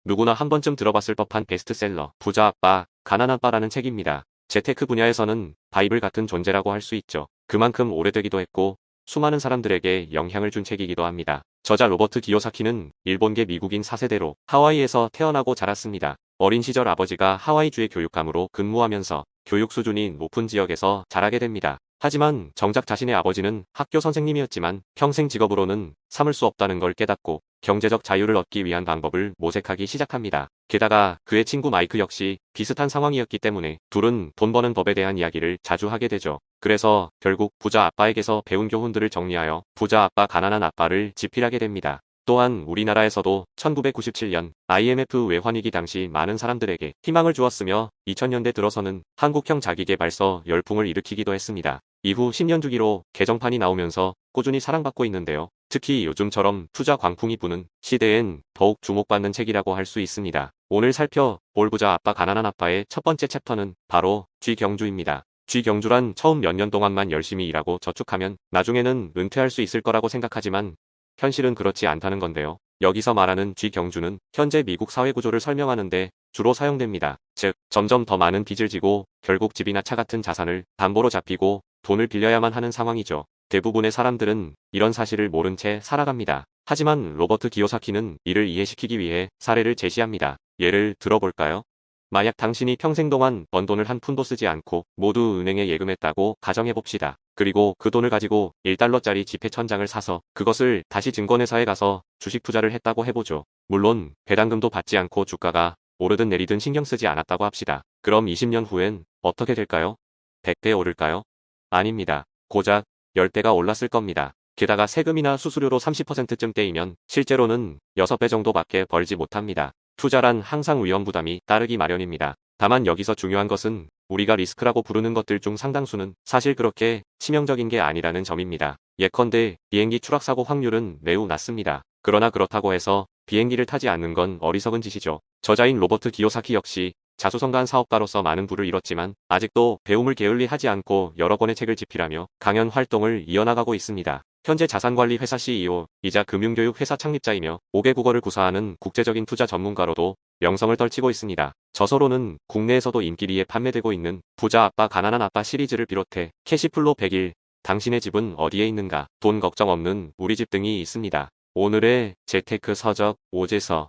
누구나 한 번쯤 들어봤을 법한 베스트셀러 부자 아빠, 가난한 아빠라는 책입니다. 재테크 분야에서는 바이블 같은 존재라고 할 수 있죠. 그만큼 오래되기도 했고 수많은 사람들에게 영향을 준 책이기도 합니다. 저자 로버트 기요사키는 일본계 미국인 4세대로 하와이에서 태어나고 자랐습니다. 어린 시절 아버지가 하와이주의 교육감으로 근무하면서 교육 수준이 높은 지역에서 자라게 됩니다. 하지만 정작 자신의 아버지는 학교 선생님이었지만 평생 직업으로는 삼을 수 없다는 걸 깨닫고 경제적 자유를 얻기 위한 방법을 모색하기 시작합니다. 게다가 그의 친구 마이크 역시 비슷한 상황이었기 때문에 둘은 돈 버는 법에 대한 이야기를 자주 하게 되죠. 그래서 결국 부자 아빠에게서 배운 교훈들을 정리하여 부자 아빠 가난한 아빠를 집필하게 됩니다. 또한 우리나라에서도 1997년 IMF 외환위기 당시 많은 사람들에게 희망을 주었으며 2000년대 들어서는 한국형 자기계발서 열풍을 일으키기도 했습니다. 이후 10년 주기로 개정판이 나오면서 꾸준히 사랑받고 있는데요. 특히 요즘처럼 투자 광풍이 부는 시대엔 더욱 주목받는 책이라고 할 수 있습니다. 오늘 살펴볼 부자 아빠 가난한 아빠의 첫 번째 챕터는 바로 쥐경주입니다. 쥐경주란 처음 몇 년 동안만 열심히 일하고 저축하면 나중에는 은퇴할 수 있을 거라고 생각하지만 현실은 그렇지 않다는 건데요. 여기서 말하는 쥐경주는 현재 미국 사회구조를 설명하는데 주로 사용됩니다. 즉, 점점 더 많은 빚을 지고 결국 집이나 차 같은 자산을 담보로 잡히고 돈을 빌려야만 하는 상황이죠. 대부분의 사람들은 이런 사실을 모른 채 살아갑니다. 하지만 로버트 기요사키는 이를 이해시키기 위해 사례를 제시합니다. 예를 들어볼까요? 만약 당신이 평생 동안 번 돈을 한 푼도 쓰지 않고 모두 은행에 예금했다고 가정해봅시다. 그리고 그 돈을 가지고 1달러짜리 지폐 1000장을 사서 그것을 다시 증권회사에 가서 주식 투자를 했다고 해보죠. 물론 배당금도 받지 않고 주가가 오르든 내리든 신경 쓰지 않았다고 합시다. 그럼 20년 후엔 어떻게 될까요? 100배 오를까요? 아닙니다. 고작 10배가 올랐을 겁니다. 게다가 세금이나 수수료로 30%쯤 떼이면 실제로는 6배 정도밖에 벌지 못합니다. 투자란 항상 위험 부담이 따르기 마련입니다. 다만 여기서 중요한 것은 우리가 리스크라고 부르는 것들 중 상당수는 사실 그렇게 치명적인 게 아니라는 점입니다. 예컨대 비행기 추락사고 확률은 매우 낮습니다. 그러나 그렇다고 해서 비행기를 타지 않는 건 어리석은 짓이죠. 저자인 로버트 기요사키 역시 자수성가한 사업가로서 많은 부를 이뤘지만 아직도 배움을 게을리하지 않고 여러 권의 책을 집필하며 강연 활동을 이어나가고 있습니다. 현재 자산관리 회사 CEO이자 금융교육 회사 창립자이며 5개 국어를 구사하는 국제적인 투자 전문가로도 명성을 떨치고 있습니다. 저서로는 국내에서도 인기리에 판매되고 있는 부자 아빠 가난한 아빠 시리즈를 비롯해 캐시플로 100일, 당신의 집은 어디에 있는가, 돈 걱정 없는 우리 집 등이 있습니다. 오늘의 재테크 서적 오제서